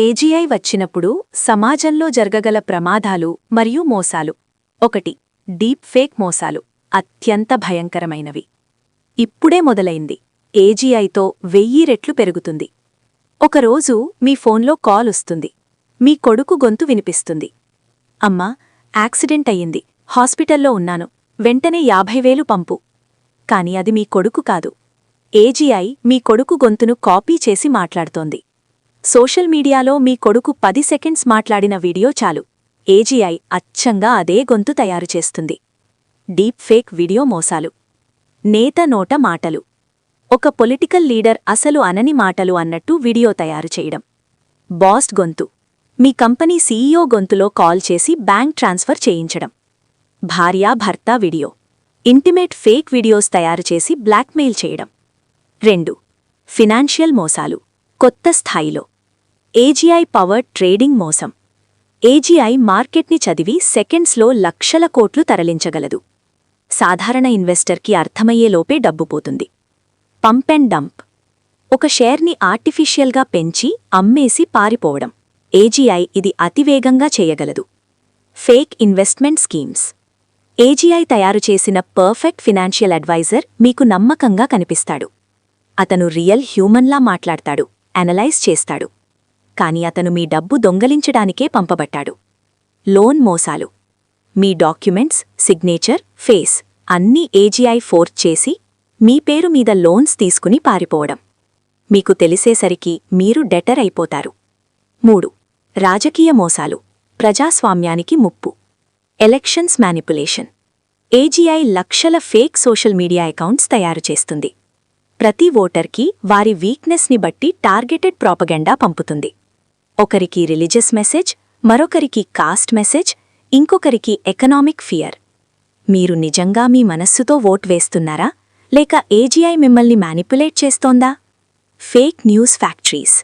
AGI వచ్చినప్పుడు సమాజంలో జరగగల ప్రమాదాలు మరియు మోసాలు. 1. డీప్ ఫేక్ మోసాలు అత్యంత భయంకరమైనవి. ఇప్పుడే మొదలైంది. ఏజీఐతో 1000 రెట్లు పెరుగుతుంది. ఒకరోజు మీ ఫోన్లో కాల్ వస్తుంది. మీ కొడుకు గొంతు వినిపిస్తుంది. అమ్మా, యాక్సిడెంట్ అయ్యింది, హాస్పిటల్లో ఉన్నాను, వెంటనే 50,000 పంపు. కాని అది మీ కొడుకు కాదు. ఏజీఐ మీ కొడుకు గొంతును కాపీ చేసి మాట్లాడుతోంది. సోషల్ మీడియాలో మీ కొడుకు 10 సెకండ్స్ మాట్లాడిన వీడియో చాలు, ఏజీఐ అచ్చంగా అదే గొంతు తయారుచేస్తుంది. డీప్ ఫేక్ వీడియో మోసాలు. నేత నోట మాటలు. ఒక పొలిటికల్ లీడర్ అసలు అనని మాటలు అన్నట్టు వీడియో తయారు చేయడం. బాస్ గొంతు. మీ కంపెనీ సీఈఓ గొంతులో కాల్ చేసి బ్యాంక్ ట్రాన్స్ఫర్ చేయించడం. భార్యాభర్త వీడియో. ఇంటిమేట్ ఫేక్ వీడియోస్ తయారుచేసి బ్లాక్మెయిల్ చేయడం. 2. ఫినాన్షియల్ మోసాలు కొత్త స్థాయిలో. ఏజీఐ పవర్డ్ ట్రేడింగ్ మోసం. ఏజీఐ మార్కెట్ని చదివి సెకండ్స్లో లక్షల కోట్లు తరలించగలదు. సాధారణ ఇన్వెస్టర్కి అర్థమయ్యేలోపే డబ్బు పోతుంది. Pump and dump. ఒక షేర్ని ఆర్టిఫిషియల్గా పెంచి అమ్మేసి పారిపోవడం. ఏజీఐ ఇది అతివేగంగా చేయగలదు. Fake investment schemes. ఏజీఐ తయారుచేసిన పర్ఫెక్ట్ ఫినాన్షియల్ అడ్వైజర్ మీకు నమ్మకంగా కనిపిస్తాడు. అతను రియల్ హ్యూమన్లా మాట్లాడతాడు, అనలైజ్ చేస్తాడు. కాని అతను మీ డబ్బు దొంగలించడానికే పంపబట్టాడు. లోన్ మోసాలు. మీ డాక్యుమెంట్స్, సిగ్నేచర్, ఫేస్ అన్నీ ఏజీఐ ఫోర్జ్ చేసి మీ పేరు మీద లోన్స్ తీసుకుని పారిపోవడం. మీకు తెలిసేసరికి మీరు డెటర్ అయిపోతారు. 3. రాజకీయ మోసాలు ప్రజాస్వామ్యానికి ముప్పు. Elections manipulation. ఏజీఐ లక్షల ఫేక్ సోషల్ మీడియా అకౌంట్స్ తయారుచేస్తుంది. ప్రతి ఓటర్కి వారి వీక్నెస్ని బట్టి టార్గెటెడ్ ప్రాపగెండా పంపుతుంది. ఒకరికి రిలీజియస్ మెసేజ్, మరొకరికి కాస్ట్ మెసేజ్, ఇంకొకరికి ఎకనామిక్ ఫియర్. మీరు నిజంగా మీ మనస్సుతో ఓట్ వేస్తున్నారా, లేక ఏజీఐ మిమ్మల్ని మ్యానిపులేట్ చేస్తోందా? Fake news factories.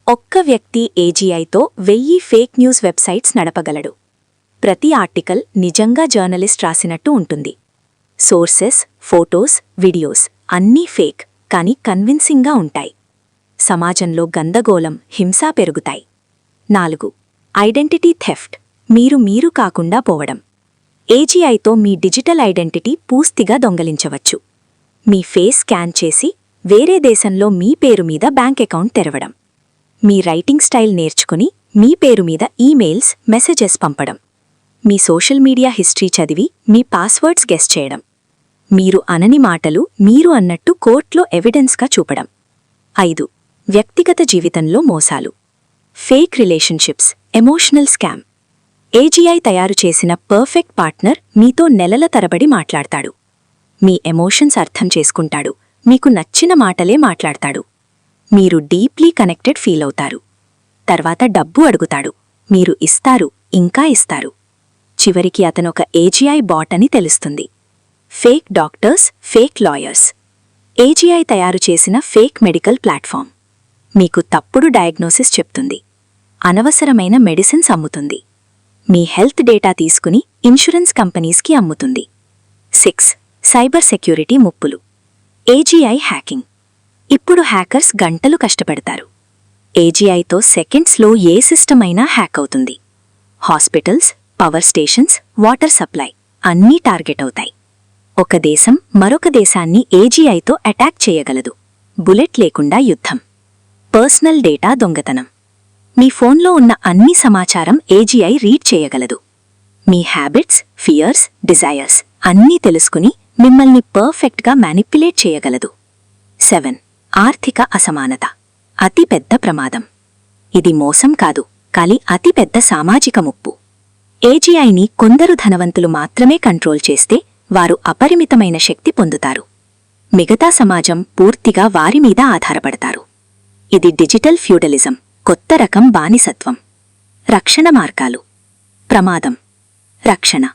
ఒక్క వ్యక్తి ఏజీఐతో 1000 ఫేక్ న్యూస్ వెబ్సైట్స్ నడపగలడు. ప్రతి ఆర్టికల్ నిజంగా జర్నలిస్ట్ రాసినట్టు ఉంటుంది. సోర్సెస్, ఫోటోస్, వీడియోస్ అన్నీ ఫేక్, కానీ కన్విన్సింగ్గా ఉంటాయి. సమాజంలో గందగోళం, హింస పెరుగుతాయి. 4. Identity theft. మీరు కాకుండా పోవడం. ఏజీఐతో మీ డిజిటల్ ఐడెంటిటీ పూర్తిగా దొంగలించవచ్చు. మీ ఫేస్ స్కాన్ చేసి వేరే దేశంలో మీ పేరు మీద బ్యాంక్ అకౌంట్ తెరవడం. మీ రైటింగ్ స్టైల్ నేర్చుకుని మీ పేరు మీద ఈమెయిల్స్, మెసేజెస్ పంపడం. మీ సోషల్ మీడియా హిస్టరీ చదివి మీ పాస్వర్డ్స్ గెస్ చేయడం. మీరు అనని మాటలు మీరు అన్నట్టు కోర్టులో ఎవిడెన్స్గా చూపడం. 5. వ్యక్తిగత జీవితంలో మోసాలు. Fake relationships, emotional scam. AGI తయారుచేసిన పర్ఫెక్ట్ పార్ట్నర్ మీతో నెలల తరబడి మాట్లాడతాడు. మీ ఎమోషన్స్ అర్థం చేసుకుంటాడు, మీకు నచ్చిన మాటలే మాట్లాడతాడు. మీరు డీప్లీ కనెక్టెడ్ ఫీల్ అవుతారు. తర్వాత డబ్బు అడుగుతాడు, మీరు ఇస్తారు, ఇంకా ఇస్తారు. చివరికి అతనొక ఏజీఐ బాట్ అని తెలుస్తుంది. Fake doctors, fake lawyers. AGI తయారుచేసిన ఫేక్ మెడికల్ ప్లాట్ఫామ్. మీకు తప్పుడు డయాగ్నోసిస్ చెప్తుంది, అనవసరమైన మెడిసిన్స్ అమ్ముతుంది. మీ హెల్త్ డేటా తీసుకుని ఇన్షురెన్స్ కంపెనీస్కి అమ్ముతుంది. 6. సైబర్ సెక్యూరిటీ ముప్పులు. AGI hacking. ఇప్పుడు హ్యాకర్స్ గంటలు కష్టపడతారు. ఏజీఐతో సెకండ్స్లో ఏ సిస్టమ్ అయినా హ్యాక్ అవుతుంది. Hospitals, power stations, water supply అన్నీ టార్గెట్ అవుతాయి. ఒక దేశం మరొక దేశాన్ని ఏజీఐతో అటాక్ చేయగలదు. బుల్లెట్ లేకుండా యుద్ధం. పర్సనల్ డేటా దొంగతనం. మీ ఫోన్లో ఉన్న అన్ని సమాచారం ఏజీఐ రీడ్ చేయగలదు. మీ హ్యాబిట్స్, ఫియర్స్, డిజైర్స్ అన్నీ తెలుసుకుని మిమ్మల్ని పర్ఫెక్ట్గా మ్యానిప్యులేట్ చేయగలదు. 7. ఆర్థిక అసమానత. అతిపెద్ద ప్రమాదం. ఇది మోసం కాదు, కానీ అతిపెద్ద సామాజిక ముప్పు. ఏజీఐని కొందరు ధనవంతులు మాత్రమే కంట్రోల్ చేస్తే వారు అపరిమితమైన శక్తి పొందుతారు. మిగతా సమాజం పూర్తిగా వారి మీద ఆధారపడతారు. ఇది డిజిటల్ ఫ్యూడలిజం, కొత్త రకం బానిసత్వం. రక్షణ మార్గాలు. ప్రమాదం. రక్షణ.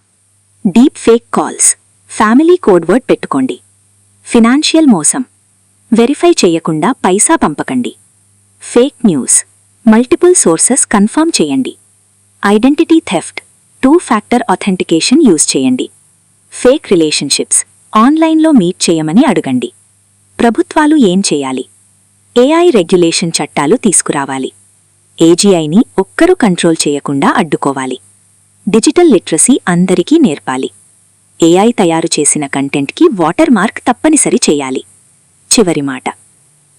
Deep fake calls. Family codeword పెట్టుకోండి. ఫినాన్షియల్ మోసం. వెరిఫై చెయ్యకుండా పైసా పంపకండి. Fake news. Multiple sources confirm చేయండి. Identity theft. 2 factor authentication use చేయండి. Fake relationships. ఆన్లైన్లో మీట్ చేయమని అడగండి. ప్రభుత్వాలు ఏం చేయాలి? ఏఐ రెగ్యులేషన్ చట్టాలు తీసుకురావాలి. ఏజీఐని ఒక్కరూ కంట్రోల్ చేయకుండా అడ్డుకోవాలి. డిజిటల్ లిటరసీ అందరికీ నేర్పాలి. ఏఐ తయారు చేసిన కంటెంట్కి వాటర్ మార్క్ తప్పనిసరి చేయాలి. చివరి మాట,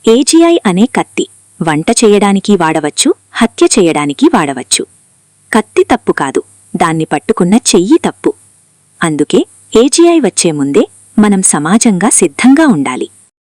ఏజీఐ అనే కత్తి వంట చేయడానికి వాడవచ్చు, హత్య చేయడానికి వాడవచ్చు. కత్తి తప్పు కాదు, దాన్ని పట్టుకున్న చెయ్యి తప్పు. అందుకే ఏజీఐ వచ్చే ముందే మనం సమాజంగా సిద్ధంగా ఉండాలి.